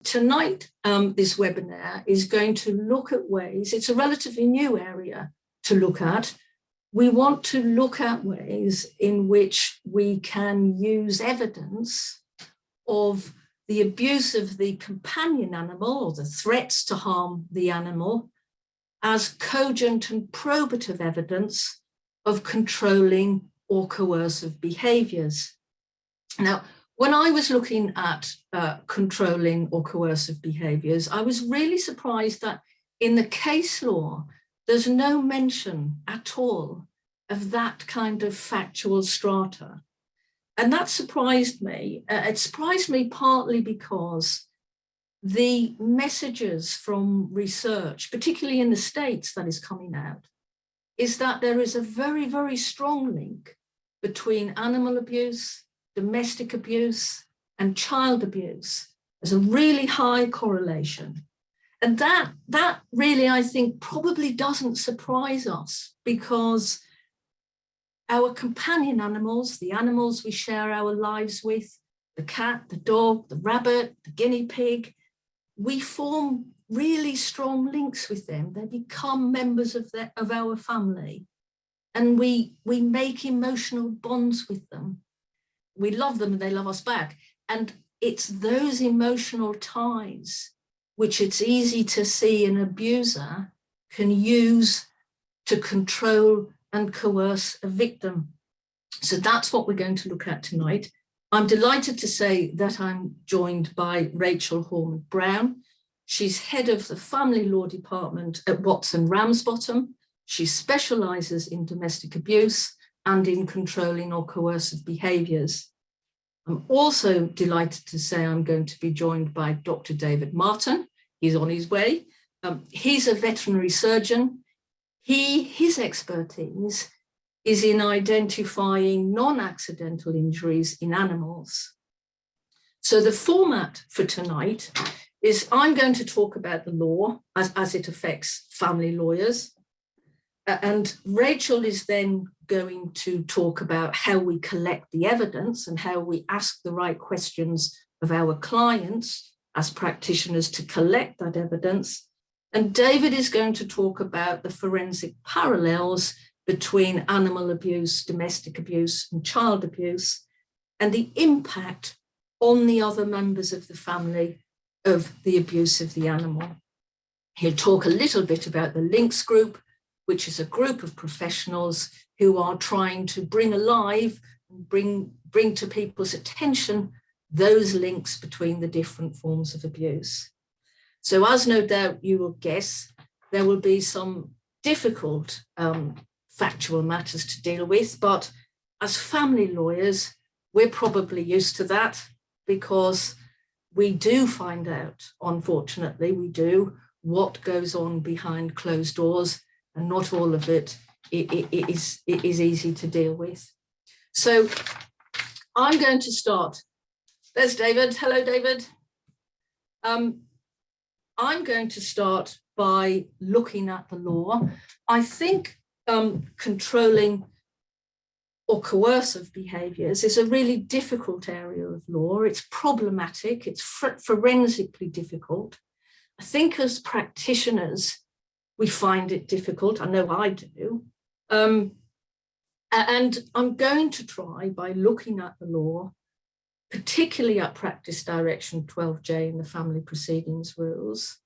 tonight, this webinar is going to look at ways, it's a relatively new area to look at. We want to look at ways in which we can use evidence of the abuse of the companion animal or the threats to harm the animal as cogent and probative evidence of controlling or coercive behaviours. Now, when I was looking at controlling or coercive behaviours, I was really surprised that in the case law, there's no mention at all of that kind of factual strata. And that surprised me. It surprised me partly because the messages from research, particularly in the States that is coming out, is that there is a very, very strong link between animal abuse, domestic abuse, and child abuse. There's a really high correlation. And that really, I think, probably doesn't surprise us, because our companion animals, the animals we share our lives with, the cat, the dog, the rabbit, the guinea pig, we form really strong links with them. They become members of our family, and we make emotional bonds with them. We love them and they love us back. And it's those emotional ties which it's easy to see an abuser can use to control and coerce a victim. So that's what we're going to look at tonight. I'm delighted to say that I'm joined by Rachel Horman-Brown. She's head of the family law department at Watson Ramsbottom. She specialises in domestic abuse and in controlling or coercive behaviours. I'm also delighted to say I'm going to be joined by Dr. David Martin. He's on his way. He's a veterinary surgeon. His expertise is in identifying non-accidental injuries in animals. So the format for tonight is I'm going to talk about the law as it affects family lawyers. And Rachel is then going to talk about how we collect the evidence and how we ask the right questions of our clients as practitioners to collect that evidence. And David is going to talk about the forensic parallels between animal abuse, domestic abuse, and child abuse, and the impact on the other members of the family of the abuse of the animal. He'll talk a little bit about the Links Group, which is a group of professionals who are trying to bring alive and bring to people's attention those links between the different forms of abuse. So as no doubt you will guess, there will be some difficult factual matters to deal with, but as family lawyers, we're probably used to that, because we do find out, unfortunately, we do, what goes on behind closed doors, and not all of it is easy to deal with. So I'm going to start. There's David. Hello, David. I'm going to start by looking at the law. I think controlling or coercive behaviours is a really difficult area of law. It's problematic, it's forensically difficult. I think as practitioners, we find it difficult. I know I do. And I'm going to try, by looking at the law, particularly at Practice Direction 12J in the Family Proceedings Rules,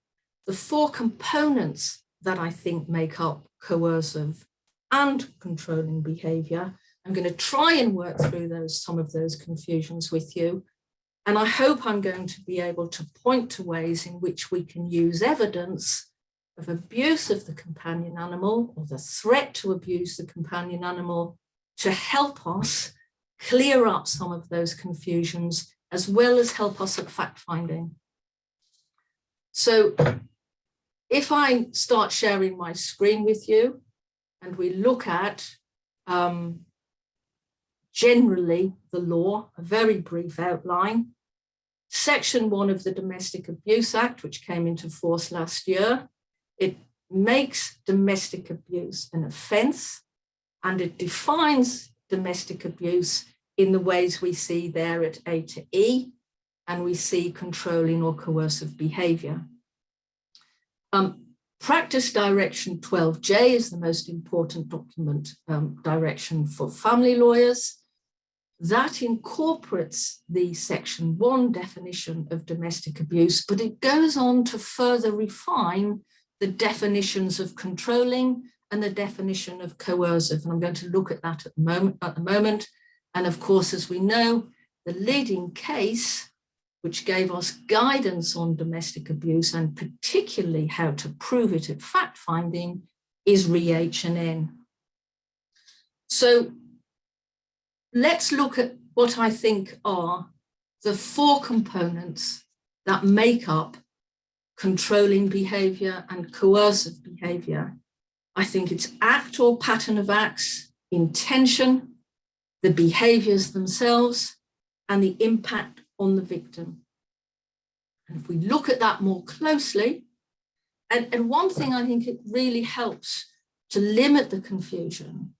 the four components that I think make up coercive and controlling behaviour. I'm going to try and work through some of those confusions with you. And I hope I'm going to be able to point to ways in which we can use evidence of abuse of the companion animal, or the threat to abuse the companion animal, to help us clear up some of those confusions, as well as help us at fact-finding. So if I start sharing my screen with you, and we look at generally the law, a very brief outline. Section 1 of the Domestic Abuse Act, which came into force last year, it makes domestic abuse an offence, and it defines domestic abuse in the ways we see there at A to E. and we see controlling or coercive behaviour. Practice Direction 12J is the most important document direction for family lawyers. That incorporates the Section 1 definition of domestic abuse, but it goes on to further refine the definitions of controlling and the definition of coercive. And I'm going to look at that at the moment. And of course, as we know, the leading case, which gave us guidance on domestic abuse and particularly how to prove it at fact finding, is Re H&N. So let's look at what I think are the 4 components that make up controlling behaviour and coercive behaviour. I think it's act or pattern of acts, intention, the behaviours themselves, and the impact on the victim. And if we look at that more closely, and one thing I think it really helps to limit the confusion,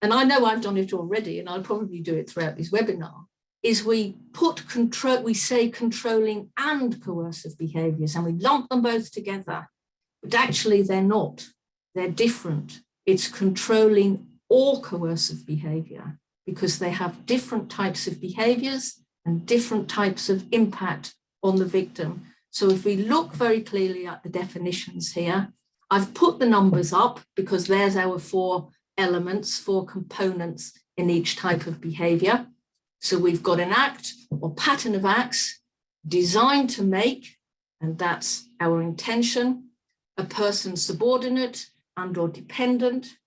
and I know I've done it already, and I'll probably do it throughout this webinar, is we say controlling and coercive behaviours, and we lump them both together, but actually they're not, they're different. It's controlling or coercive behaviour because they have different types of behaviours and different types of impact on the victim. So if we look very clearly at the definitions here, I've put the numbers up because there's our 4 elements, 4 components in each type of behaviour. So we've got an act or pattern of acts designed to make, and that's our intention, a person subordinate and or dependent,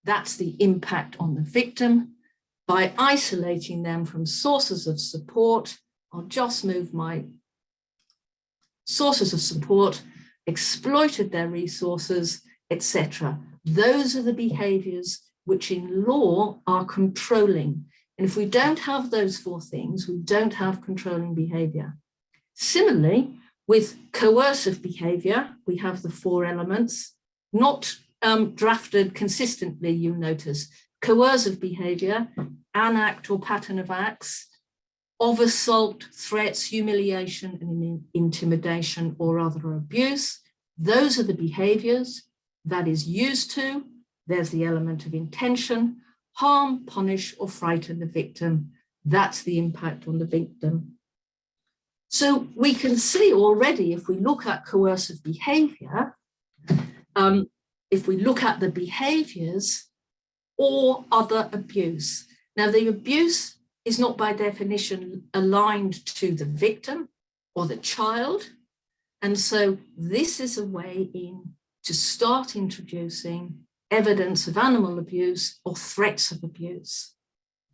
that's the impact on the victim. By isolating them from sources of support, I'll just move my sources of support, exploited their resources, etc. Those are the behaviours which in law are controlling. And if we don't have those 4 things, we don't have controlling behaviour. Similarly, with coercive behaviour, we have the 4 elements, not drafted consistently, you notice. Coercive behaviour, an act or pattern of acts, of assault, threats, humiliation, and intimidation or other abuse. Those are the behaviours that is used to. There's the element of intention, harm, punish, or frighten the victim. That's the impact on the victim. So we can see already, if we look at coercive behaviour, if we look at the behaviours or other abuse. Now, the abuse is not by definition aligned to the victim or the child. And so this is a way in to start introducing evidence of animal abuse or threats of abuse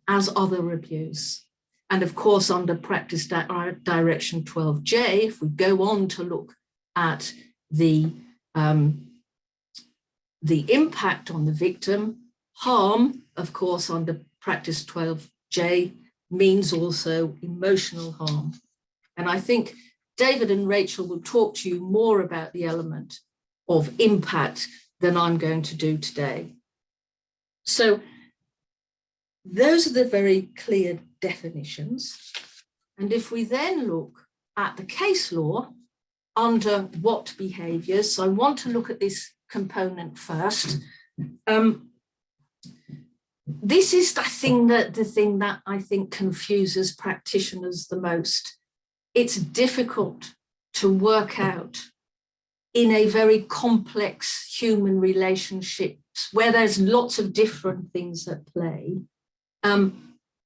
as other abuse. And of course, under Practice Direction 12J, if we go on to look at the impact on the victim, harm, of course, under Practice 12J means also emotional harm. And I think David and Rachel will talk to you more about the element of impact than I'm going to do today. So those are the very clear definitions. And if we then look at the case law under what behaviours, so I want to look at this component first. This is the thing that I think confuses practitioners the most. It's difficult to work out in a very complex human relationships where there's lots of different things at play.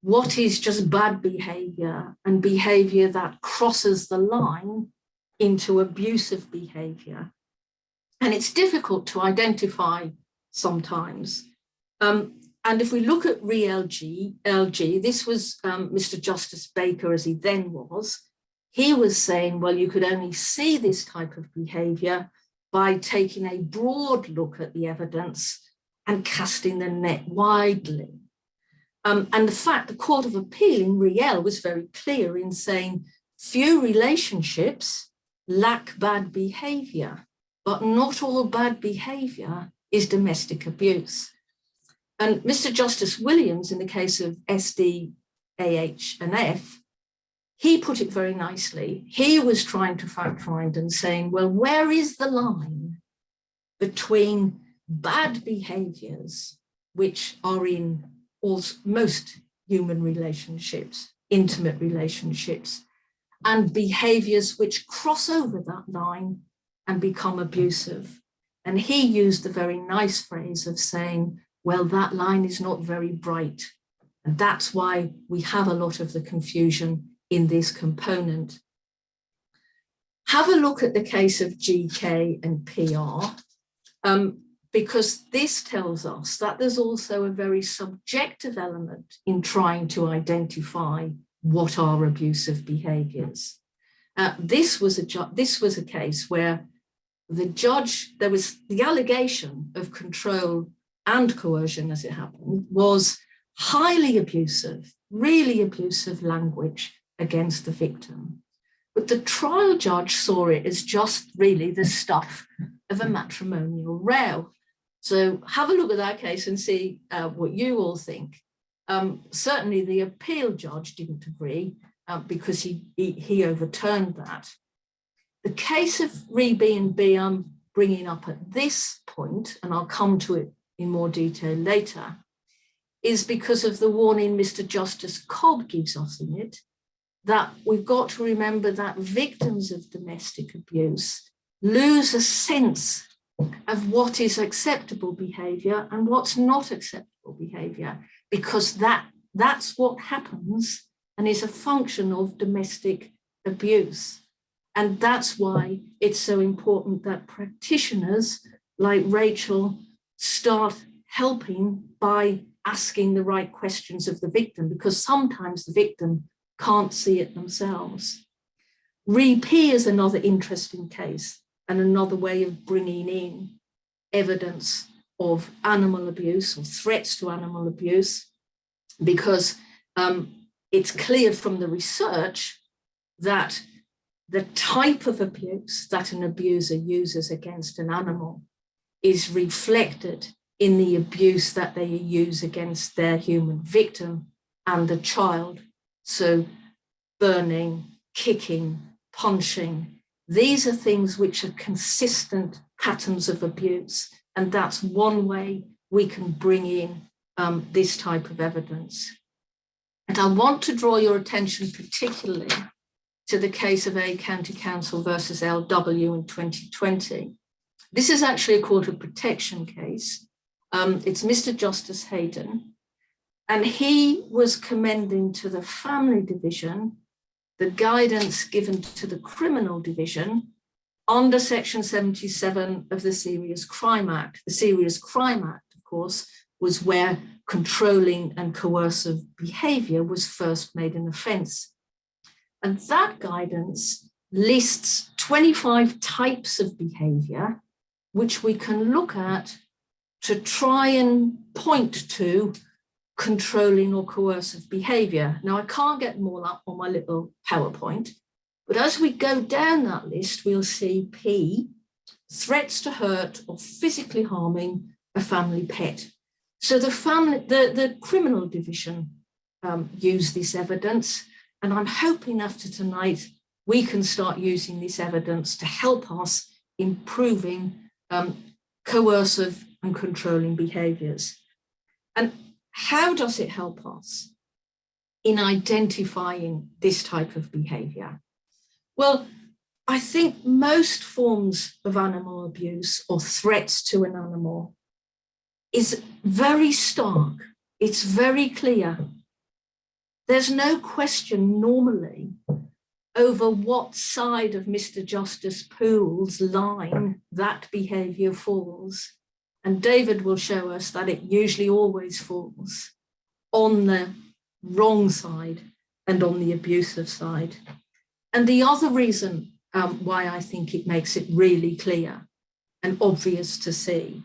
What is just bad behaviour and behaviour that crosses the line into abusive behaviour. And it's difficult to identify sometimes. And if we look at LG, this was Mr. Justice Baker, as he then was, he was saying, well, you could only see this type of behaviour by taking a broad look at the evidence and casting the net widely. And the fact the Court of Appeal in Riel was very clear in saying few relationships lack bad behaviour, but not all bad behaviour is domestic abuse. And Mr. Justice Williams, in the case of SD, AH and F, he put it very nicely. He was trying to fact find and saying, well, where is the line between bad behaviours, which are in most human relationships, intimate relationships, and behaviours which cross over that line and become abusive? And he used the very nice phrase of saying, well, that line is not very bright. And that's why we have a lot of the confusion in this component. Have a look at the case of GK and PR, because this tells us that there's also a very subjective element in trying to identify what are abusive behaviours. This was a case where the judge, there was the allegation of control and coercion, as it happened, was highly abusive, really abusive language against the victim. But the trial judge saw it as just really the stuff of a matrimonial row. So have a look at that case and see what you all think. Certainly the appeal judge didn't agree because he overturned that. The case of B I'm bringing up at this point, and I'll come to it in more detail later, is because of the warning Mr. Justice Cobb gives us in it, that we've got to remember that victims of domestic abuse lose a sense of what is acceptable behaviour and what's not acceptable behaviour, because that's what happens and is a function of domestic abuse. And that's why it's so important that practitioners like Rachel start helping by asking the right questions of the victim, because sometimes the victim can't see it themselves. P is another interesting case and another way of bringing in evidence of animal abuse or threats to animal abuse, because it's clear from the research that the type of abuse that an abuser uses against an animal is reflected in the abuse that they use against their human victim and the child. So burning, kicking, punching, these are things which are consistent patterns of abuse. And that's one way we can bring in this type of evidence. And I want to draw your attention particularly to the case of A County Council versus LW in 2020. This is actually a court of protection case. It's Mr. Justice Hayden, and he was commending to the family division the guidance given to the criminal division under Section 77 of the Serious Crime Act. The Serious Crime Act, of course, was where controlling and coercive behaviour was first made an offence. And that guidance lists 25 types of behaviour which we can look at to try and point to controlling or coercive behaviour. Now, I can't get them all up on my little PowerPoint, but as we go down that list, we'll see P, threats to hurt or physically harming a family pet. So the criminal division used this evidence, and I'm hoping after tonight we can start using this evidence to help us improving coercive and controlling behaviours. And how does it help us in identifying this type of behaviour? Well, I think most forms of animal abuse or threats to an animal is very stark. It's very clear. There's no question normally over what side of Mr. Justice Poole's line that behaviour falls. And David will show us that it usually always falls on the wrong side and on the abusive side. And the other reason why I think it makes it really clear and obvious to see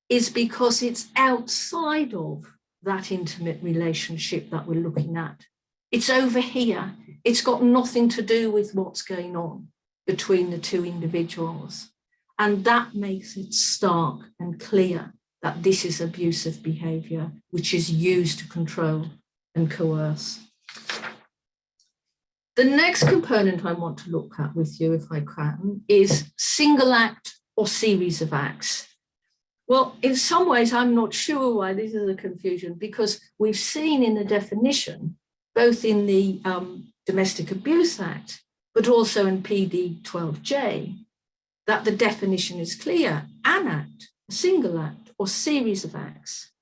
is because it's outside of that intimate relationship that we're looking at. It's over here. It's got nothing to do with what's going on between the two individuals. And that makes it stark and clear that this is abusive behaviour, which is used to control and coerce. The next component I want to look at with you, if I can, is single act or series of acts. Well, in some ways, I'm not sure why this is a confusion, because we've seen in the definition, both in the Domestic Abuse Act, but also in PD 12J, that the definition is clear: an act, a single act, or series of acts.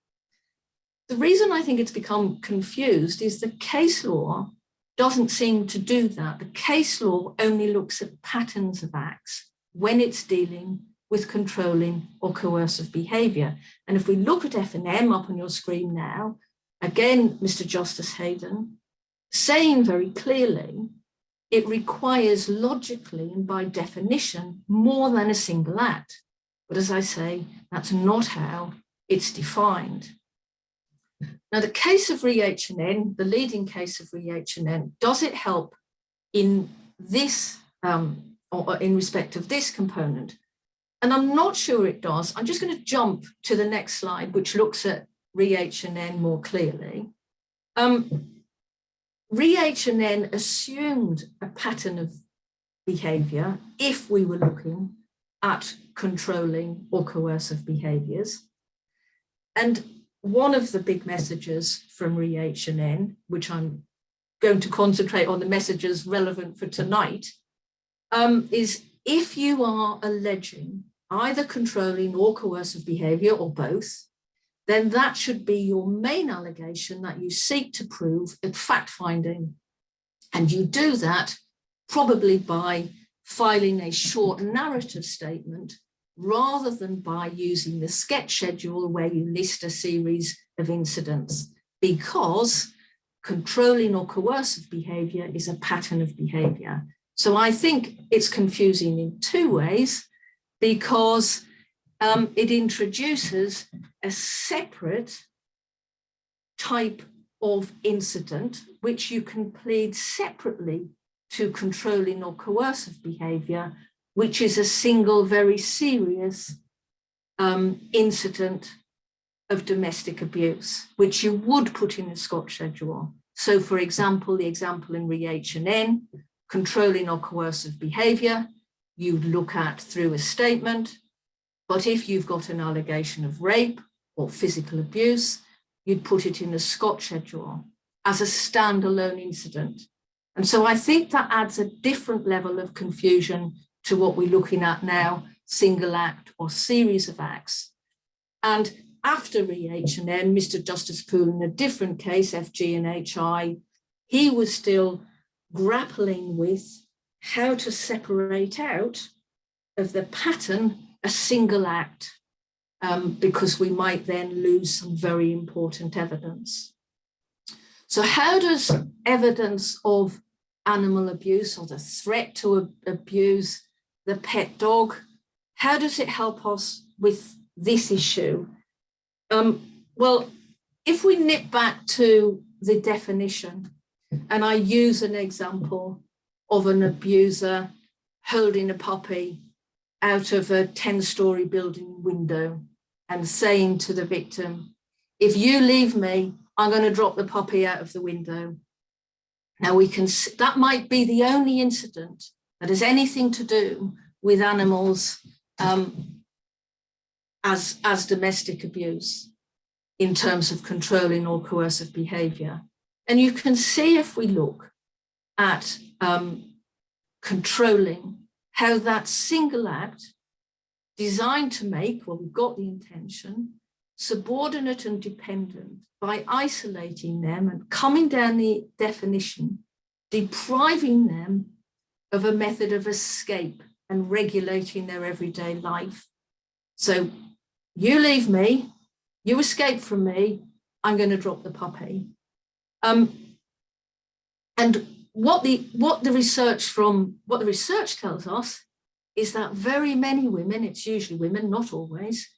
The reason I think it's become confused is the case law doesn't seem to do that. The case law only looks at patterns of acts when it's dealing with controlling or coercive behaviour. And if we look at F&M up on your screen now, again, Mr. Justice Hayden, saying very clearly, it requires logically and by definition more than a single act. But as I say, that's not how it's defined. Now, the case of Re-H&N, the leading case of Re-H&N, does it help in this, or in respect of this component? And I'm not sure it does. I'm just going to jump to the next slide, which looks at Re-H&N more clearly. Re-H&N assumed a pattern of behaviour if we were looking at controlling or coercive behaviours. And one of the big messages from Re-H&N, which I'm going to concentrate on the messages relevant for tonight, is if you are alleging either controlling or coercive behaviour or both, then that should be your main allegation that you seek to prove at fact-finding. And you do that probably by filing a short narrative statement rather than by using the sketch schedule where you list a series of incidents, because controlling or coercive behaviour is a pattern of behaviour. So I think it's confusing in two ways, because it introduces a separate type of incident which you can plead separately to controlling or coercive behaviour, which is a single very serious incident of domestic abuse, which you would put in a Scotch schedule. So for example, the example in Re-H&N, controlling or coercive behaviour, you'd look at through a statement. But if you've got an allegation of rape or physical abuse, you'd put it in a Scotch schedule as a standalone incident. And so I think that adds a different level of confusion to what we're looking at now, single act or series of acts. And after Re-H&N, Mr. Justice Poole, in a different case, FG and HI, he was still grappling with how to separate out of the pattern a single act, because we might then lose some very important evidence. So how does evidence of animal abuse or the threat to abuse the pet dog, how does it help us with this issue? Well, if we nip back to the definition, and I use an example of an abuser holding a puppy out of a 10-story building window and saying to the victim, if you leave me, I'm going to drop the puppy out of the window. Now we can, that might be the only incident that has anything to do with animals as domestic abuse in terms of controlling or coercive behaviour. And you can see, if we look at controlling, how that single act designed to make, well, we've got the intention, subordinate and dependent, by isolating them and coming down the definition, depriving them of a method of escape and regulating their everyday life. So you leave me, you escape from me, I'm going to drop the puppy. And what the research tells us is that very many women, it's usually women, not always,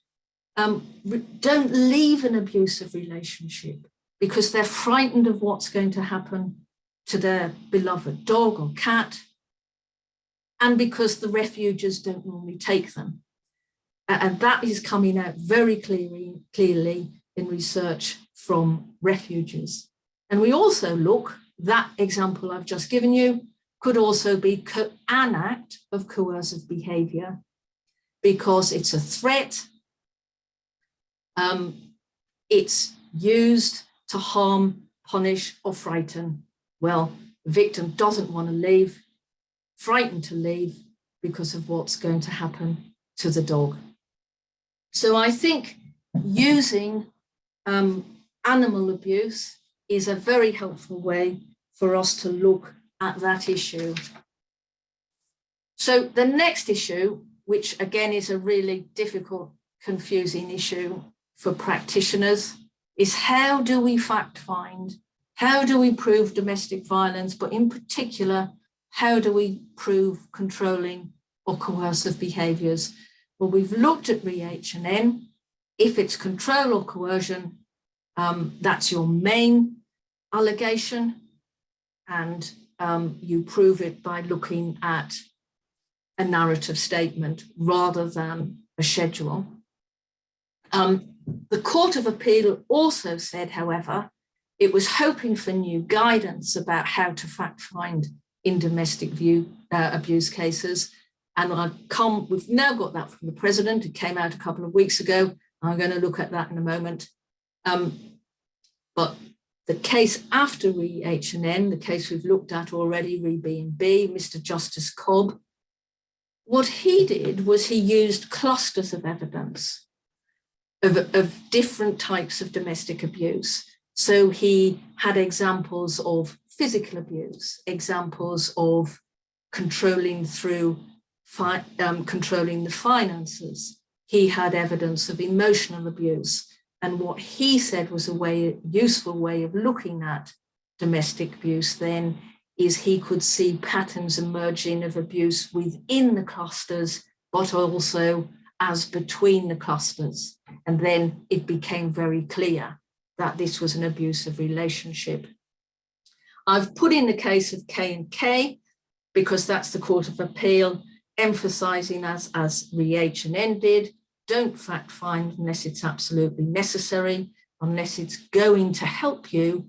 don't leave an abusive relationship because they're frightened of what's going to happen to their beloved dog or cat, and because the refuges don't normally take them. And that is coming out very clearly in research from Refuges. And we also look that example I've just given you could also be an act of coercive behaviour, because it's a threat, it's used to harm, punish, or frighten. Well, the victim doesn't want to leave, frightened to leave because of what's going to happen to the dog. So I think using animal abuse is a very helpful way for us to look at that issue. So the next issue, which again is a really difficult, confusing issue for practitioners, is how do we fact find? How do we prove domestic violence? But in particular, how do we prove controlling or coercive behaviours? Well, we've looked at REHN. If it's control or coercion, that's your main allegation, and you prove it by looking at a narrative statement rather than a schedule. The Court of Appeal also said, however, it was hoping for new guidance about how to fact find in domestic abuse cases. And we've now got that from the President. It came out a couple of weeks ago. I'm going to look at that in a moment. But the case after REHN, the case we've looked at already, Re-B&B, Mr. Justice Cobb, what he did was he used clusters of evidence of different types of domestic abuse. So he had examples of physical abuse, examples of controlling through controlling the finances. He had evidence of emotional abuse. And what he said was a useful way of looking at domestic abuse then is he could see patterns emerging of abuse within the clusters, but also as between the clusters. And then it became very clear that this was an abusive relationship. I've put in the case of K&K because that's the Court of Appeal, emphasising as REHN did, don't fact find unless it's absolutely necessary, unless it's going to help you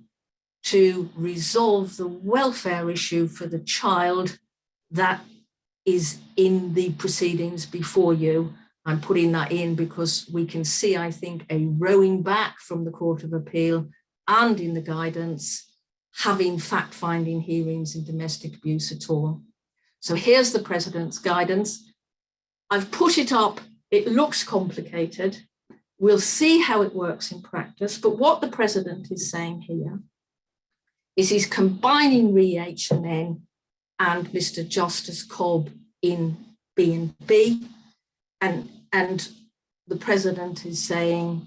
to resolve the welfare issue for the child that is in the proceedings before you. I'm putting that in because we can see, I think, a rowing back from the Court of Appeal and in the guidance, having fact-finding hearings in domestic abuse at all. So here's the President's guidance. I've put it up. It looks complicated. We'll see how it works in practice. But what the President is saying here is he's combining REHN and Mr. Justice Cobb in B&B. And the President is saying,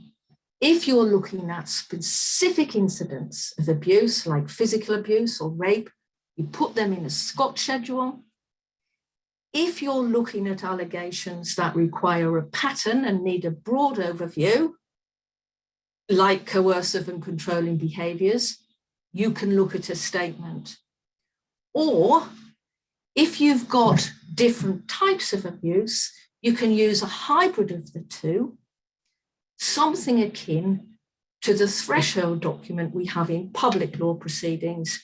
if you're looking at specific incidents of abuse, like physical abuse or rape, you put them in a Scott schedule. If you're looking at allegations that require a pattern and need a broad overview, like coercive and controlling behaviours, you can look at a statement. Or if you've got different types of abuse, you can use a hybrid of the two, something akin to the threshold document we have in public law proceedings.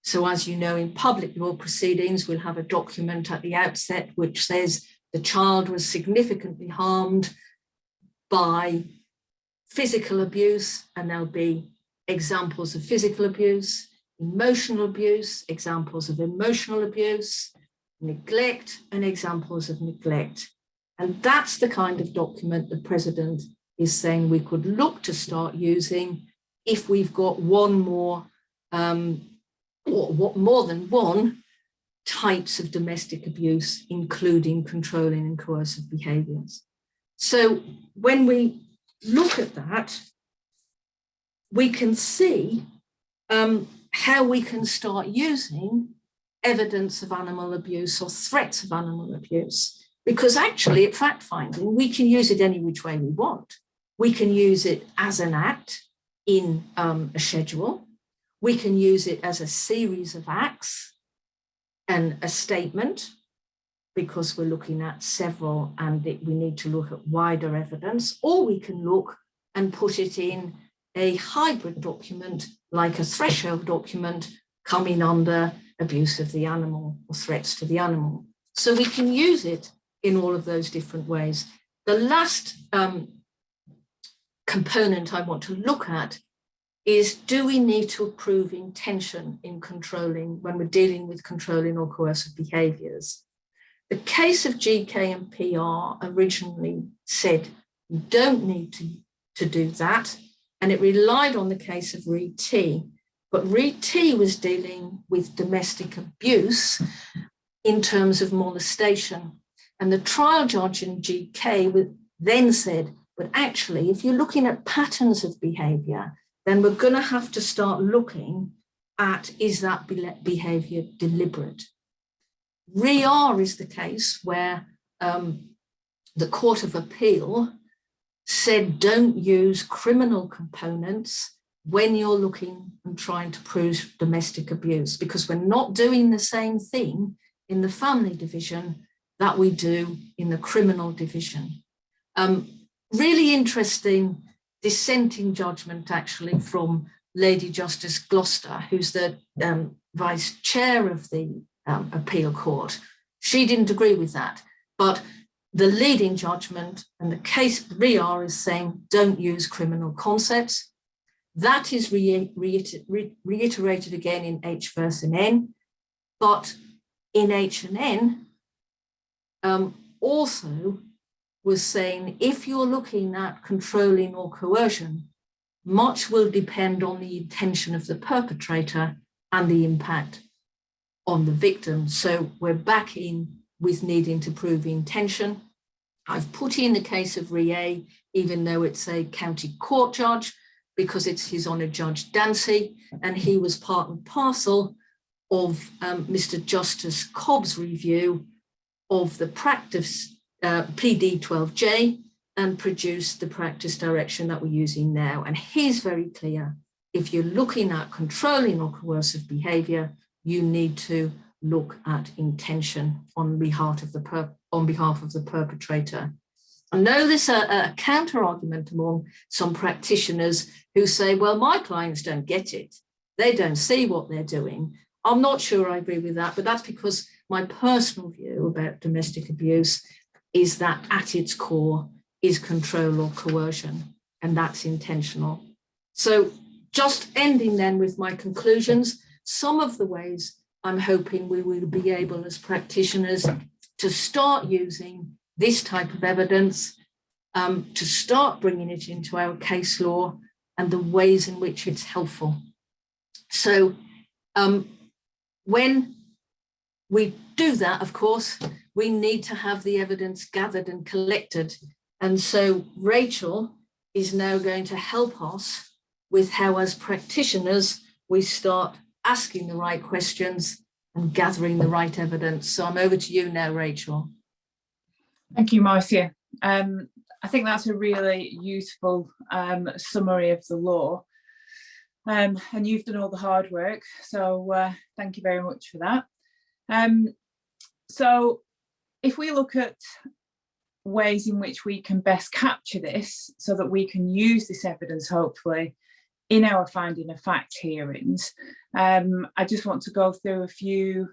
So as you know, in public law proceedings, we'll have a document at the outset which says the child was significantly harmed by physical abuse, and there'll be examples of physical abuse, emotional abuse, examples of emotional abuse, neglect, and examples of neglect. And that's the kind of document the President is saying we could look to start using if we've got one more or more than one types of domestic abuse, including controlling and coercive behaviours. So when we look at that, we can see how we can start using evidence of animal abuse or threats of animal abuse, because actually at fact finding, we can use it any which way we want. We can use it as an act in a schedule. We can use it as a series of acts and a statement, because we're looking at several and we need to look at wider evidence, or we can look and put it in a hybrid document like a threshold document coming under abuse of the animal or threats to the animal. So we can use it in all of those different ways. The last component I want to look at is, do we need to approve intention in controlling when we're dealing with controlling or coercive behaviours? The case of GK and PR originally said you don't need to do that, and it relied on the case of Reed T. But Reed T was dealing with domestic abuse in terms of molestation. And the trial judge in GK then said, but actually, if you're looking at patterns of behaviour, then we're going to have to start looking at, is that behaviour deliberate? RER is the case where the Court of Appeal said don't use criminal components when you're looking and trying to prove domestic abuse, because we're not doing the same thing in the family division that we do in the criminal division. Really interesting dissenting judgment, actually, from Lady Justice Gloucester, who's the vice chair of the appeal court. She didn't agree with that, but the leading judgment and the case RER is saying don't use criminal concepts. That is reiterated again in H versus N, but in H and N also was saying if you're looking at controlling or coercion, much will depend on the intention of the perpetrator and the impact on the victim. So we're back in with needing to prove intention. I've put in the case of REA, even though it's a county court judge, because it's His Honour Judge Dancy, and he was part and parcel of Mr. Justice Cobb's review of the practice PD 12J and produced the practice direction that we're using now. And he's very clear, if you're looking at controlling or coercive behaviour, you need to look at intention on behalf of the perpetrator. I know there's a counter argument among some practitioners who say, well, my clients don't get it. They don't see what they're doing. I'm not sure I agree with that, but that's because my personal view about domestic abuse is that at its core is control or coercion, and that's intentional. So just ending then with my conclusions, some of the ways I'm hoping we will be able as practitioners to start using this type of evidence, to start bringing it into our case law and the ways in which it's helpful. So when we do that, of course, we need to have the evidence gathered and collected. And so Rachel is now going to help us with how, as practitioners, we start asking the right questions and gathering the right evidence. So I'm over to you now, Rachel. Thank you, Marcia. I think that's a really useful summary of the law. And you've done all the hard work, so thank you very much for that. So if we look at ways in which we can best capture this so that we can use this evidence, hopefully, in our finding of fact hearings, I just want to go through a few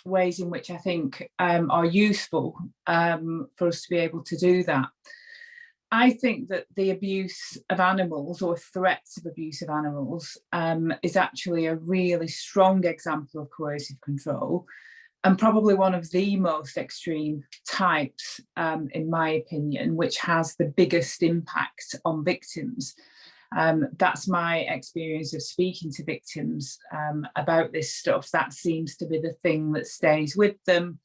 ways in which I think are useful for us to be able to do that. I think that the abuse of animals or threats of abuse of animals is actually a really strong example of coercive control, and probably one of the most extreme types, in my opinion, which has the biggest impact on victims. That's my experience of speaking to victims about this stuff. That seems to be the thing that stays with them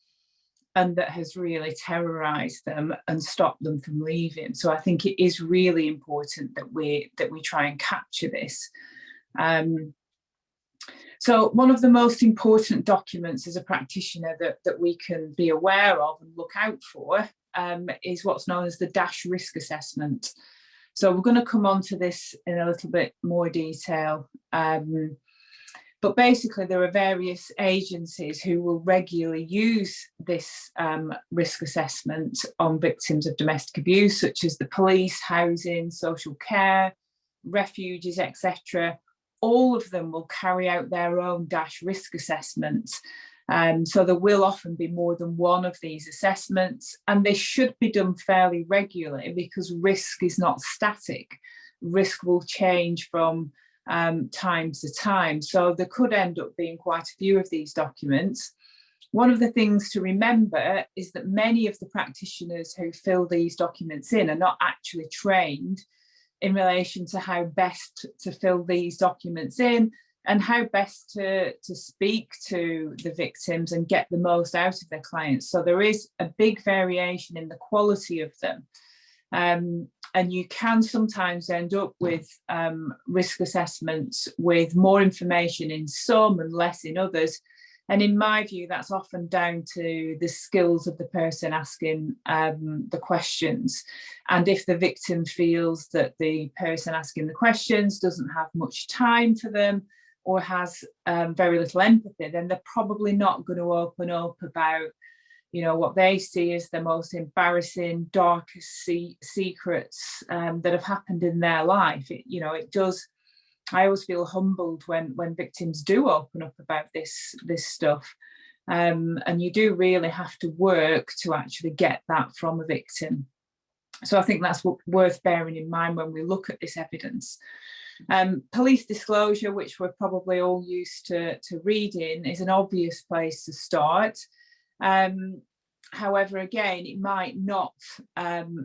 and that has really terrorised them and stopped them from leaving. So I think it is really important that we try and capture this. So one of the most important documents as a practitioner that we can be aware of and look out for is what's known as the DASH risk assessment. So we're going to come on to this in a little bit more detail. But basically, there are various agencies who will regularly use this risk assessment on victims of domestic abuse, such as the police, housing, social care, refuges, etc. all of them will carry out their own risk assessments. So there will often be more than one of these assessments, and they should be done fairly regularly because risk is not static. Risk will change from time to time. So there could end up being quite a few of these documents. One of the things to remember is that many of the practitioners who fill these documents in are not actually trained in relation to how best to fill these documents in and how best to speak to the victims and get the most out of their clients. So there is a big variation in the quality of them. And you can sometimes end up with risk assessments with more information in some and less in others. And in my view, that's often down to the skills of the person asking the questions. And if the victim feels that the person asking the questions doesn't have much time for them or has very little empathy, then they're probably not going to open up about, you know, what they see as the most embarrassing, darkest secrets that have happened in their life. It does. I always feel humbled when victims do open up about this stuff, and you do really have to work to actually get that from a victim. So I think that's worth bearing in mind when we look at this evidence. Police disclosure, which we're probably all used to reading, is an obvious place to start. However, again, it might not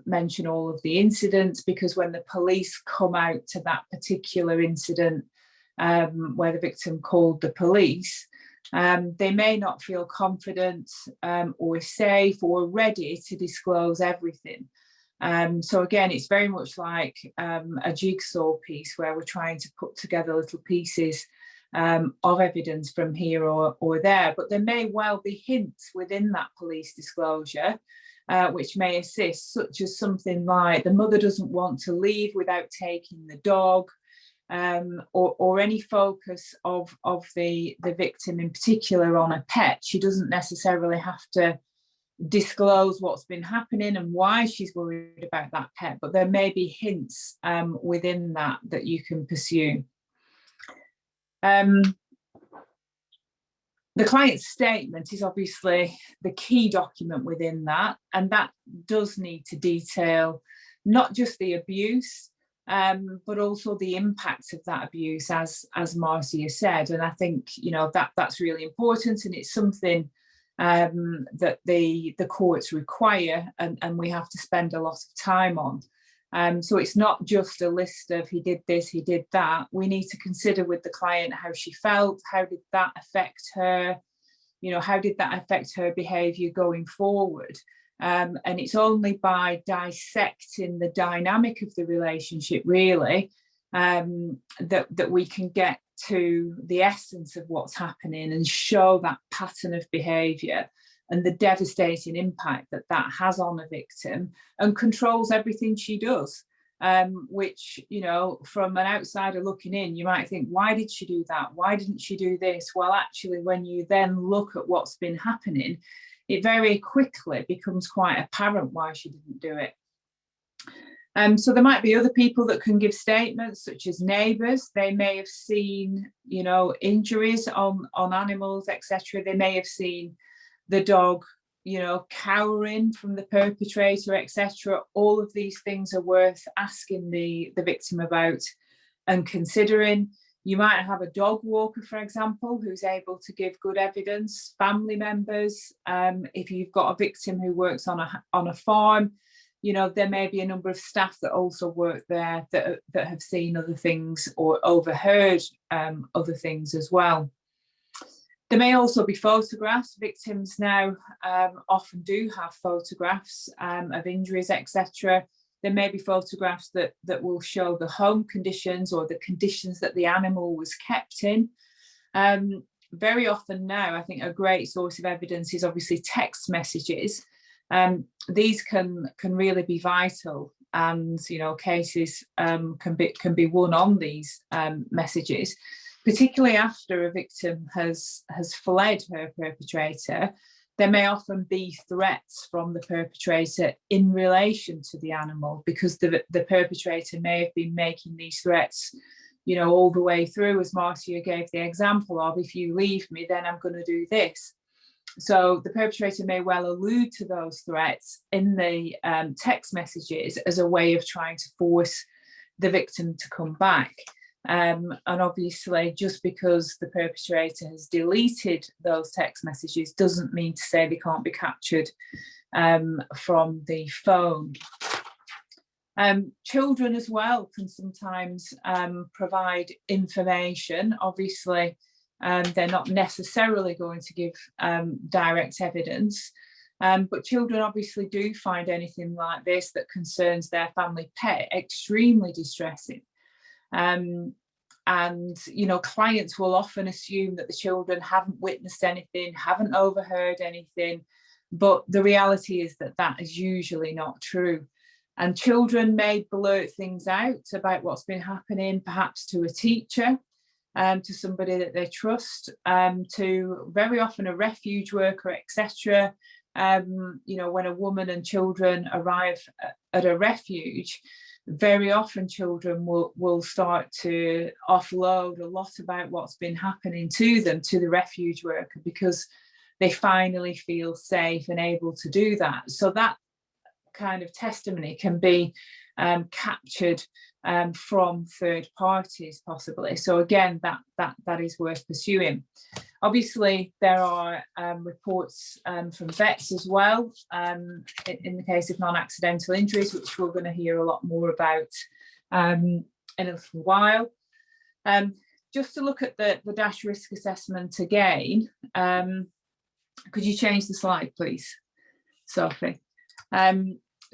mention all of the incidents, because when the police come out to that particular incident where the victim called the police, they may not feel confident or safe or ready to disclose everything. So again, it's very much like a jigsaw piece where we're trying to put together little pieces of evidence from here or there, but there may well be hints within that police disclosure which may assist, such as something like the mother doesn't want to leave without taking the dog, or any focus of the victim in particular on a pet. She doesn't necessarily have to disclose what's been happening and why she's worried about that pet, but there may be hints within that you can pursue. The client's statement is obviously the key document within that, and that does need to detail not just the abuse, but also the impact of that abuse, as Marcia said. And I think that's really important, and it's something that the courts require, and we have to spend a lot of time on. So it's not just a list of he did this, he did that. We need to consider with the client how she felt, how did that affect her, how did that affect her behaviour going forward. And it's only by dissecting the dynamic of the relationship, really, that we can get to the essence of what's happening and show that pattern of behaviour and the devastating impact that has on a victim, and controls everything she does, which, from an outsider looking in, you might think, why did she do that? Why didn't she do this? Well, actually, when you then look at what's been happening, it very quickly becomes quite apparent why she didn't do it. So there might be other people that can give statements, such as neighbours. They may have seen, injuries on animals, etc. They may have seen the dog, cowering from the perpetrator, etc. All of these things are worth asking the victim about and considering. You might have a dog walker, for example, who's able to give good evidence. Family members, if you've got a victim who works on a farm, there may be a number of staff that also work there that have seen other things or overheard other things as well. There may also be photographs. Victims now often do have photographs of injuries, etc. There may be photographs that will show the home conditions or the conditions that the animal was kept in. Very often now, I think a great source of evidence is obviously text messages. These can really be vital, and cases can be won on these messages, particularly after a victim has fled her perpetrator. There may often be threats from the perpetrator in relation to the animal, because the perpetrator may have been making these threats you know, all the way through, as Marcia gave the example of, if you leave me, then I'm going to do this. So the perpetrator may well allude to those threats in the text messages as a way of trying to force the victim to come back. And obviously, just because the perpetrator has deleted those text messages doesn't mean to say they can't be captured from the phone. Children as well can sometimes provide information. Obviously, they're not necessarily going to give direct evidence, but children obviously do find anything like this that concerns their family pet extremely distressing. And, you know, clients will often assume that the children haven't witnessed anything, haven't overheard anything, but the reality is that that is usually not true. And children may blurt things out about what's been happening, perhaps to a teacher, to somebody that they trust, to very often a refuge worker, etc. You know, when a woman and children arrive at a refuge, very often children will start to offload a lot about what's been happening to them to the refuge worker, because they finally feel safe and able to do that. So that kind of testimony can be captured from third parties possibly. So again, that is worth pursuing. Obviously, there are reports from vets as well in the case of non-accidental injuries, which we're going to hear a lot more about in a little while. Just to look at the DASH risk assessment again, could you change the slide, please, Sophie?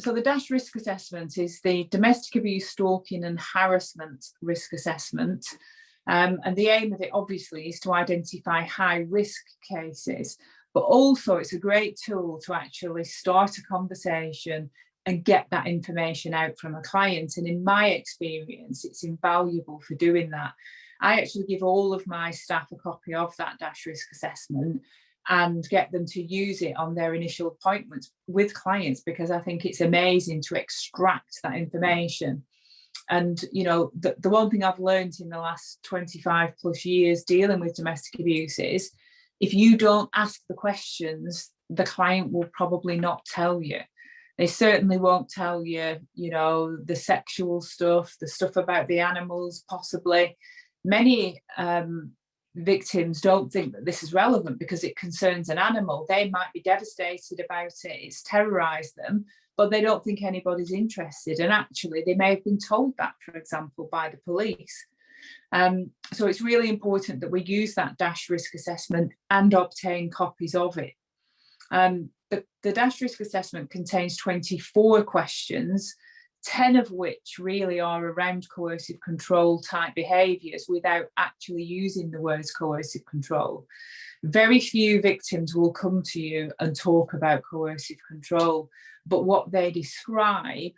So the DASH risk assessment is the domestic abuse, stalking and harassment risk assessment. And the aim of it obviously is to identify high risk cases, but also it's a great tool to actually start a conversation and get that information out from a client. And in my experience, it's invaluable for doing that. I actually give all of my staff a copy of that DASH risk assessment and get them to use it on their initial appointments with clients, because I think it's amazing to extract that information. And, you know, the one thing I've learned in the last 25 plus years dealing with domestic abuse is, if you don't ask the questions, the client will probably not tell you. They certainly won't tell you, you know, the sexual stuff, the stuff about the animals, possibly. Many victims don't think that this is relevant because it concerns an animal. They might be devastated about it, it's terrorized them, but they don't think anybody's interested. And actually, they may have been told that, for example, by the police. So it's really important that we use that DASH risk assessment and obtain copies of it. The DASH risk assessment contains 24 questions, 10 of which really are around coercive control type behaviours without actually using the words coercive control. Very few victims will come to you and talk about coercive control, but what they describe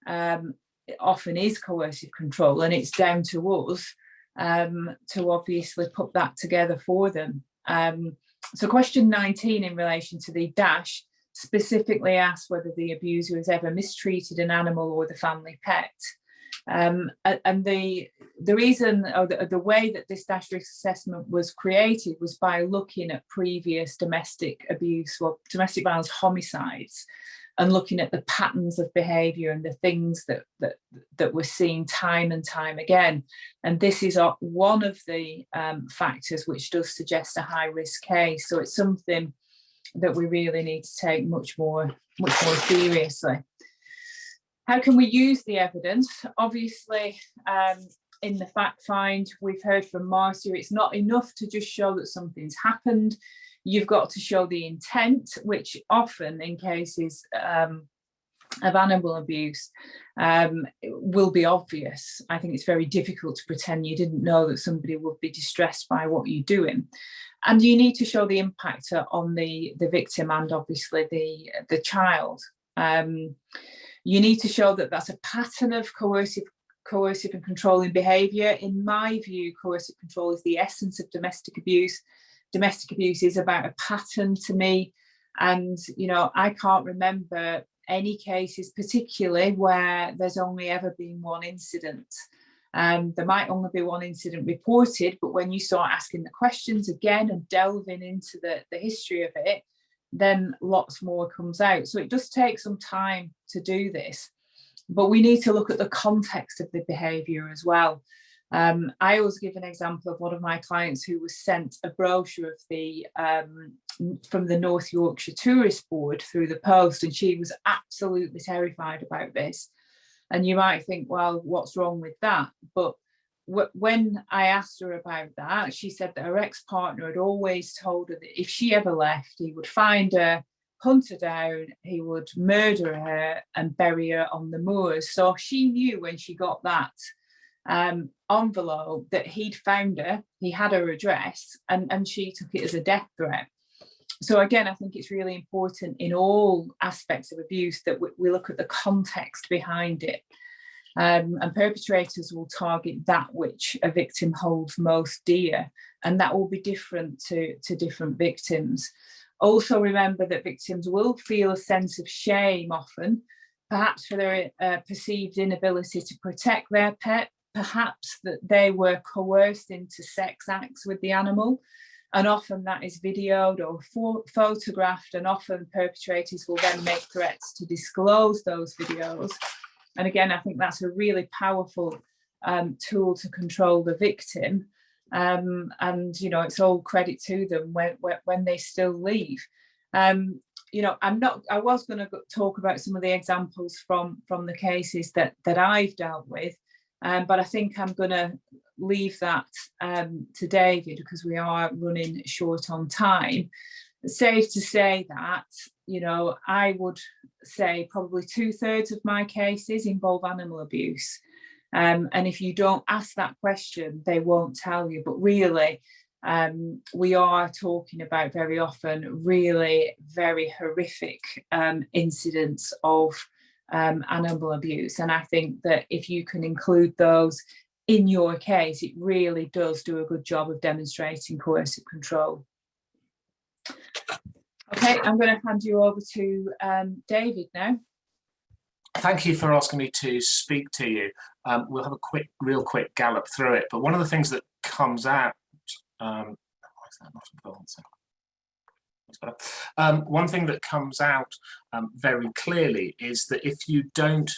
often is coercive control, and it's down to us to obviously put that together for them. So question 19 in relation to the DASH specifically asks whether the abuser has ever mistreated an animal or the family pet. And the reason, or the way that this DASH risk assessment was created was by looking at previous domestic abuse or domestic violence homicides, and looking at the patterns of behaviour and the things that were seen time and time again. And this is one of the factors which does suggest a high risk case. So it's something that we really need to take much more seriously. How can we use the evidence? Obviously, in the fact find, we've heard from Marcia, it's not enough to just show that something's happened. You've got to show the intent, which often in cases of animal abuse will be obvious. I think it's very difficult to pretend you didn't know that somebody would be distressed by what you're doing. And you need to show the impact on the victim and obviously the child. You need to show that that's a pattern of coercive and controlling behaviour. In my view, coercive control is the essence of domestic abuse. Domestic abuse is about a pattern to me. And, you know, I can't remember any cases particularly where there's only ever been one incident. There might only be one incident reported, but when you start asking the questions again and delving into the history of it, then lots more comes out. So it does take some time to do this, but we need to look at the context of the behaviour as well. I always give an example of one of my clients who was sent a brochure of the from the North Yorkshire Tourist Board through the post, and she was absolutely terrified about this. And you might think, well, what's wrong with that? But when I asked her about that, she said that her ex-partner had always told her that if she ever left, he would find her, hunt her down, he would murder her and bury her on the moors. So she knew when she got that envelope that he'd found her, he had her address, and she took it as a death threat. So again, I think it's really important in all aspects of abuse that we look at the context behind it. And perpetrators will target that which a victim holds most dear, and that will be different to different victims. Also remember that victims will feel a sense of shame often, perhaps for their perceived inability to protect their pet, perhaps that they were coerced into sex acts with the animal. And often that is videoed or photographed, and often perpetrators will then make threats to disclose those videos. And again, I think that's a really powerful tool to control the victim. And, you know, it's all credit to them when they still leave. You know, I was going to talk about some of the examples from the cases that I've dealt with, but I think I'm going to leave that to David, because we are running short on time. It's safe to say that, you know, I would say probably 2/3 of my cases involve animal abuse. And if you don't ask that question, they won't tell you. But really, we are talking about very often really very horrific incidents of animal abuse. And I think that if you can include those in your case, it really does do a good job of demonstrating coercive control. Okay, I'm going to hand you over to David now. Thank you for asking me to speak to you. We'll have a real quick gallop through it. But one of the things that comes out, why is that not advancing? One thing that comes out very clearly is that if you don't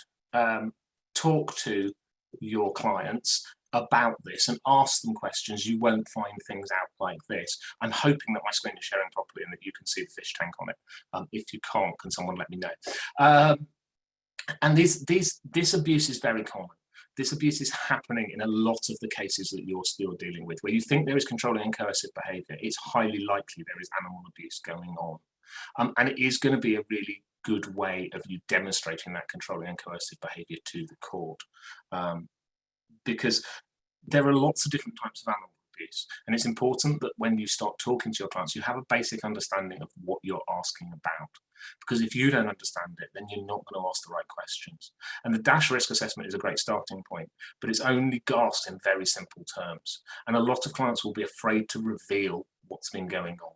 talk to your clients about this and ask them questions, you won't find things out like this. I'm hoping that my screen is sharing properly and that you can see the fish tank on it. If you can't, can someone let me know? And this abuse is very common. This abuse is happening in a lot of the cases that you're still dealing with. Where you think there is controlling and coercive behaviour, it's highly likely there is animal abuse going on. And it is going to be a really good way of you demonstrating that controlling and coercive behaviour to the court. Because there are lots of different types of animal abuse. And it's important that when you start talking to your clients, you have a basic understanding of what you're asking about. Because if you don't understand it, then you're not going to ask the right questions. And the DASH risk assessment is a great starting point, but it's only asked in very simple terms. And a lot of clients will be afraid to reveal what's been going on.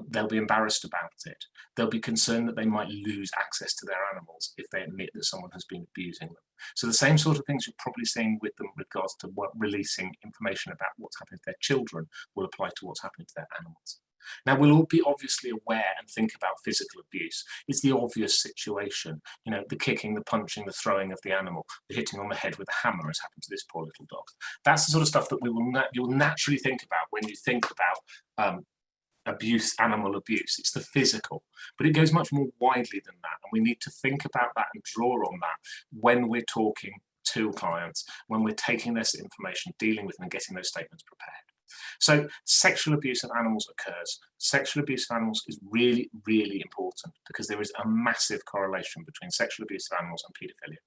They'll be embarrassed about it. They'll be concerned that they might lose access to their animals if they admit that someone has been abusing them. So the same sort of things you're probably seeing with them with regards to releasing information about what's happening to their children will apply to what's happening to their animals. Now, we'll all be obviously aware and think about physical abuse. It's the obvious situation, you know, the kicking, the punching, the throwing of the animal, the hitting on the head with a hammer, as happened to this poor little dog. That's the sort of stuff that you'll naturally think about when you think about abuse, animal abuse. It's the physical, but it goes much more widely than that. And we need to think about that and draw on that when we're talking to clients, when we're taking this information, dealing with them and getting those statements prepared. So sexual abuse of animals occurs. Sexual abuse of animals is really, really important because there is a massive correlation between sexual abuse of animals and paedophilia.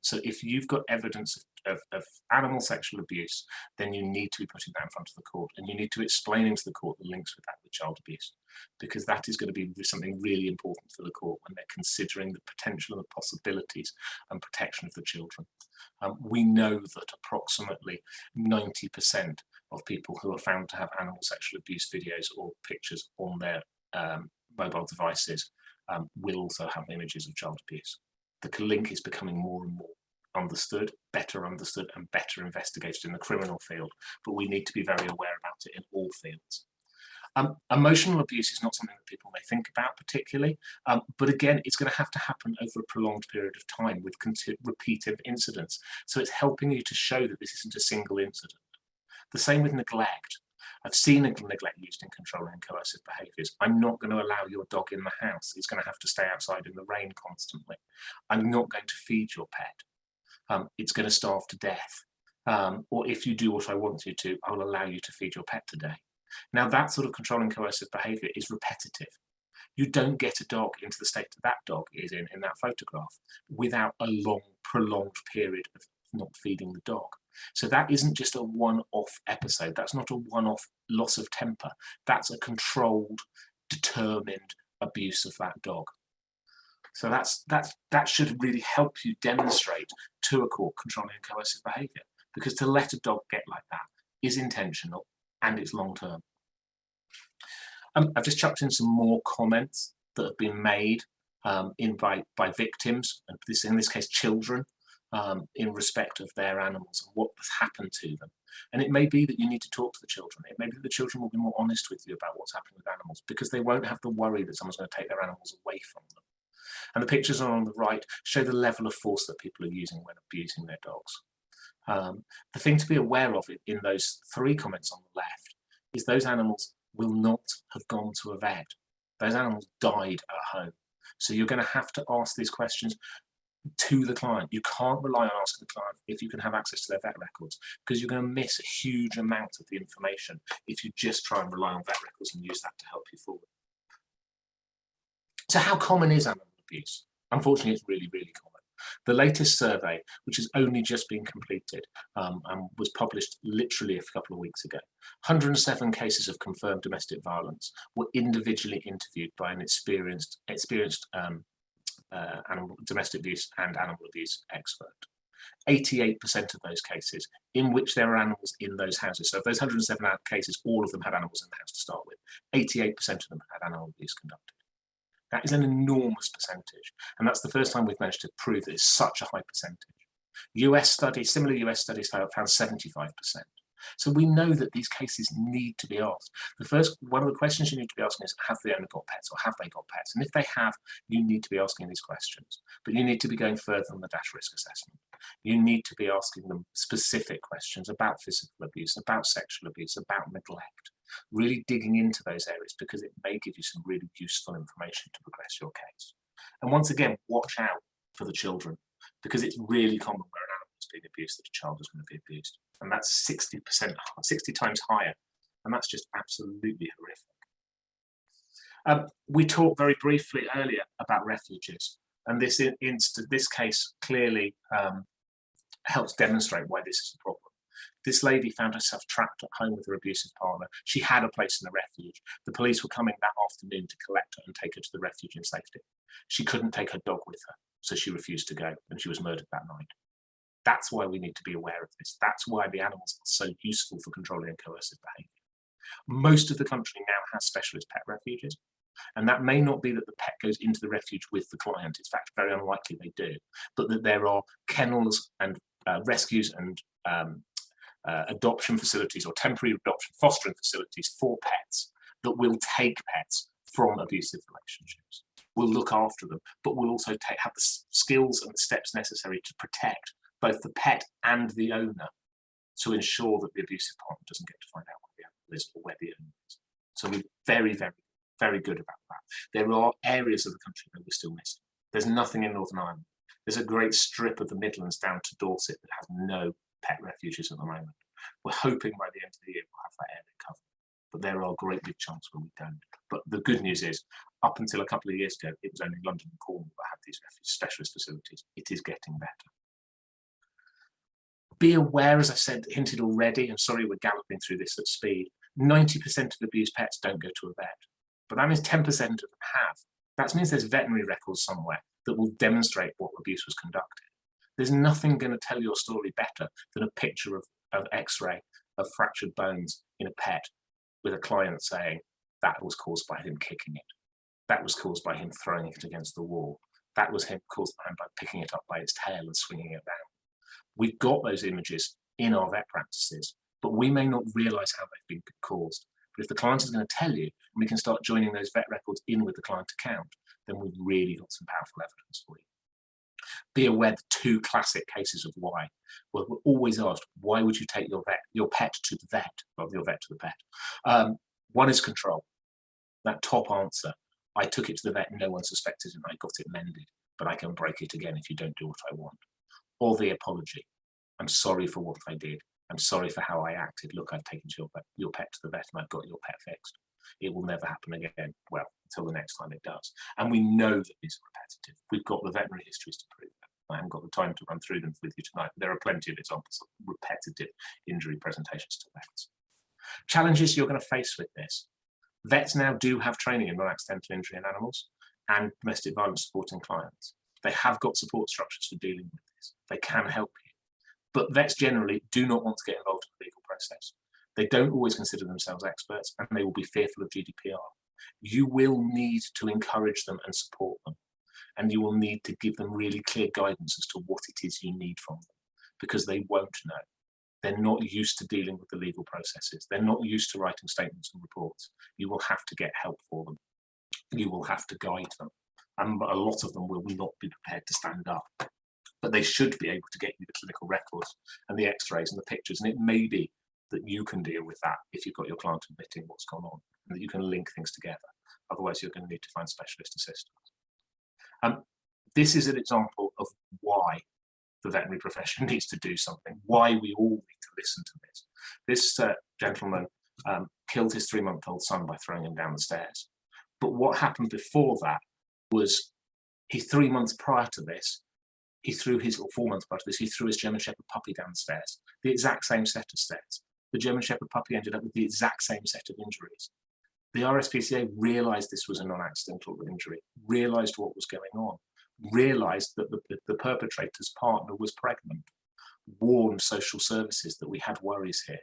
So if you've got evidence of animal sexual abuse, then you need to be putting that in front of the court, and you need to explain to the court the links with that with child abuse, because that is going to be something really important for the court when they're considering the potential and the possibilities and protection of the children. We know that approximately 90% of people who are found to have animal sexual abuse videos or pictures on their mobile devices will also have images of child abuse. The link is becoming more and more understood, and better investigated in the criminal field, but we need to be very aware about it in all fields. Emotional abuse is not something that people may think about particularly, but again, it's going to happen over a prolonged period of time with repeated incidents. So it's helping you to show that this isn't a single incident. The same with neglect. I've seen neglect used in controlling and coercive behaviours. I'm not going to allow your dog in the house. It's going to have to stay outside in the rain constantly. I'm not going to feed your pet. It's going to starve to death. Or if you do what I want you to, I will allow you to feed your pet today. Now, that sort of controlling coercive behaviour is repetitive. You don't get a dog into the state that dog is in that photograph without a long, prolonged period of not feeding the dog. So that isn't just a one-off episode. That's not a one-off loss of temper. That's a controlled, determined abuse of that dog. So that should really help you demonstrate to a court controlling and coercive behaviour, because to let a dog get like that is intentional and it's long-term. I've just chucked in some more comments that have been made by victims, and in this case children, in respect of their animals and what has happened to them. And it may be that you need to talk to the children. It may be that the children will be more honest with you about what's happening with animals, because they won't have the worry that someone's going to take their animals away from them. And the pictures on the right show the level of force that people are using when abusing their dogs. The thing to be aware of in those 3 comments on the left is those animals will not have gone to a vet. Those animals died at home. So you're going to have to ask these questions to the client. You can't rely on asking the client if you can have access to their vet records, because you're going to miss a huge amount of the information if you just try and rely on vet records and use that to help you forward. So how common is animal abuse? Unfortunately, it's really, really common. The latest survey, which has only just been completed and was published literally a couple of weeks ago, 107 cases of confirmed domestic violence were individually interviewed by an experienced domestic abuse and animal abuse expert. 88% of those cases in which there are animals in those houses, so of those 107 cases, all of them had animals in the house to start with, 88% of them had animal abuse conducted. That is an enormous percentage, and that's the first time we've managed to prove that it's such a high percentage. Similar US studies found 75%. So we know that these cases need to be asked. One of the questions you need to be asking is, have they only got pets, or have they got pets? And if they have, you need to be asking these questions. But you need to be going further on the dash risk assessment. You need to be asking them specific questions about physical abuse, about sexual abuse, about neglect. Really digging into those areas, because it may give you some really useful information to progress your case. And once again, watch out for the children, because it's really common where an animal is being abused that a child is going to be abused. And that's 60 times higher. And that's just absolutely horrific. We talked very briefly earlier about refuges. And this case clearly helps demonstrate why this is a problem. This lady found herself trapped at home with her abusive partner. She had a place in the refuge. The police were coming that afternoon to collect her and take her to the refuge in safety. She couldn't take her dog with her, so she refused to go, and she was murdered that night. That's why we need to be aware of this. That's why the animals are so useful for controlling and coercive behaviour. Most of the country now has specialist pet refuges, and that may not be that the pet goes into the refuge with the client. It's in fact very unlikely they do, but that there are kennels and rescues and adoption facilities, or temporary adoption fostering facilities for pets, that will take pets from abusive relationships. We'll look after them, but we'll also have the skills and the steps necessary to protect both the pet and the owner, to ensure that the abusive partner doesn't get to find out where the animal is or where the owner is. So we're very, very, very good about that. There are areas of the country that we're still missing. There's nothing in Northern Ireland. There's a great strip of the Midlands down to Dorset that has no pet refuges at the moment. We're hoping by the end of the year we'll have that area covered, but there are great big chunks where we don't. But the good news is, up until a couple of years ago, it was only London and Cornwall that had these specialist facilities. It is getting better. Be aware, as I said, hinted already, and sorry we're galloping through this at speed, 90% of abused pets don't go to a vet, but that means 10% of them have. That means there's veterinary records somewhere that will demonstrate what abuse was conducted. There's nothing going to tell your story better than a picture of X-ray of fractured bones in a pet, with a client saying that was caused by him kicking it. That was caused by him throwing it against the wall. That was caused by him by picking it up by its tail and swinging it down. We've got those images in our vet practices, but we may not realise how they've been caused. But if the client is going to tell you, and we can start joining those vet records in with the client account, then we've really got some powerful evidence for you. Be aware the two classic cases of why. Well, we're always asked, why would you take your pet to the vet, or your vet to the pet? One is control. That top answer, I took it to the vet, no one suspected it, and I got it mended, but I can break it again if you don't do what I want. Or the apology. I'm sorry for what I did. I'm sorry for how I acted. Look, I've taken your pet to the vet and I've got your pet fixed. It will never happen again. Well, until the next time it does. And we know that these are repetitive. We've got the veterinary histories to prove that. I haven't got the time to run through them with you tonight. There are plenty of examples of repetitive injury presentations to vets. Challenges you're going to face with this. Vets now do have training in non-accidental injury in animals and domestic violence supporting clients. They have got support structures for dealing with this. They can help you. But vets generally do not want to get involved in the legal process. They don't always consider themselves experts, and they will be fearful of GDPR. You will need to encourage them and support them. And you will need to give them really clear guidance as to what it is you need from them, because they won't know. They're not used to dealing with the legal processes. They're not used to writing statements and reports. You will have to get help for them. You will have to guide them. And a lot of them will not be prepared to stand up. But they should be able to get you the clinical records and the x-rays and the pictures. And it may be that you can deal with that if you've got your client admitting what's gone on, and that you can link things together. Otherwise, you're going to need to find specialist assistance. This is an example of why the veterinary profession needs to do something, why we all need to listen to this. This gentleman killed his 3-month-old son by throwing him down the stairs. But what happened before that was 3 months prior to this, he threw his, or 4 months prior to this, he threw his German Shepherd puppy down the stairs, the exact same set of stairs. The German Shepherd puppy ended up with the exact same set of injuries. The RSPCA realised this was a non-accidental injury, realised what was going on, realised that the perpetrator's partner was pregnant, warned social services that we had worries here,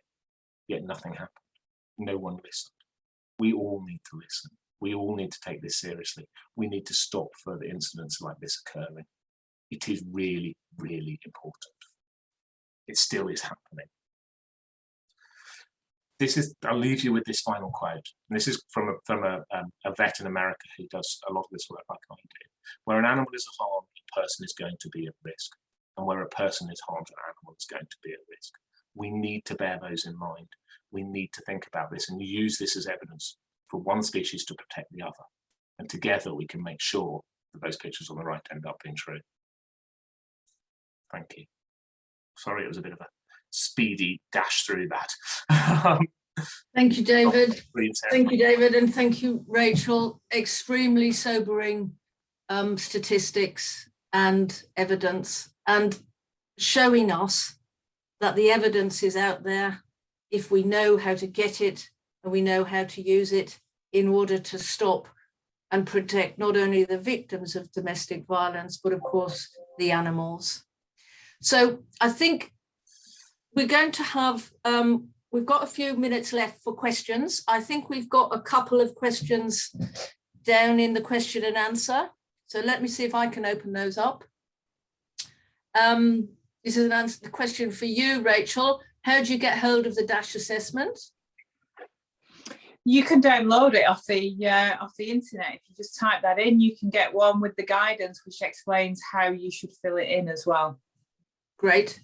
yet nothing happened. No one listened. We all need to listen. We all need to take this seriously. We need to stop further incidents like this occurring. It is really, really important. It still is happening. I'll leave you with this final quote. And this is from a vet in America who does a lot of this work like I do. Where an animal is harmed, a person is going to be at risk. And where a person is harmed, an animal is going to be at risk. We need to bear those in mind. We need to think about this and use this as evidence for one species to protect the other. And together we can make sure that those pictures on the right end up being true. Thank you. Sorry, it was a bit of a speedy dash through that. Thank you, David. Thank you, David, and thank you, Rachel. Extremely sobering statistics and evidence, and showing us that the evidence is out there if we know how to get it and we know how to use it in order to stop and protect not only the victims of domestic violence, but of course the animals. So I think we're going to have, we've got a few minutes left for questions. I think we've got a couple of questions down in the question and answer. So let me see if I can open those up. This is a question for you, Rachel. How do you get hold of the DASH assessment? You can download it off the internet. If you just type that in, you can get one with the guidance, which explains how you should fill it in as well. Great.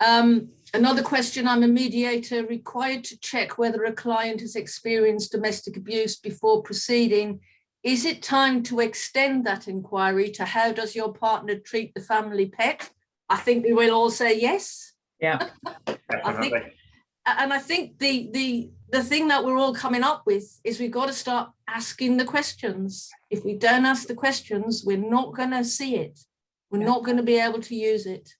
Another question, I'm a mediator required to check whether a client has experienced domestic abuse before proceeding. Is it time to extend that inquiry to how does your partner treat the family pet? I think we will all say yes. Yeah. I think the thing that we're all coming up with is we've got to start asking the questions. If we don't ask the questions, we're not going to see it. We're not going to be able to use it.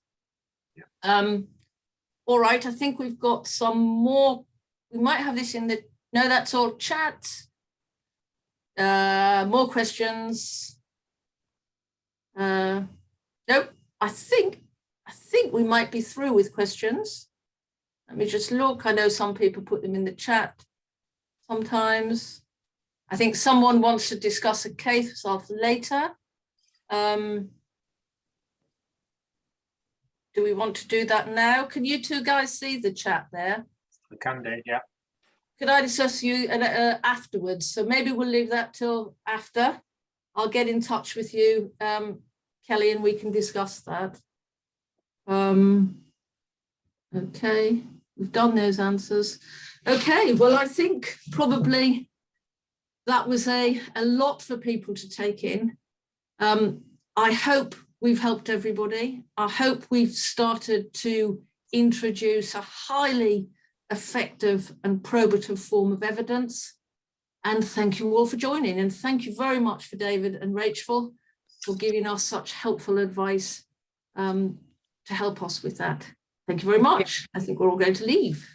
All right, I think we've got some more. We might have this in the, no, that's all chat. More questions. Nope, I think we might be through with questions. Let me just look. I know some people put them in the chat sometimes. I think someone wants to discuss a case of later. Do we want to do that now? Can you two guys see the chat there? We can do, yeah. Could I discuss you afterwards? So maybe we'll leave that till after. I'll get in touch with you, Kelly, and we can discuss that. Okay, we've done those answers. Okay, well, I think probably that was a lot for people to take in. I hope we've helped everybody. I hope we've started to introduce a highly effective and probative form of evidence. And thank you all for joining. And thank you very much for David and Rachel for giving us such helpful advice to help us with that. Thank you very much. I think we're all going to leave.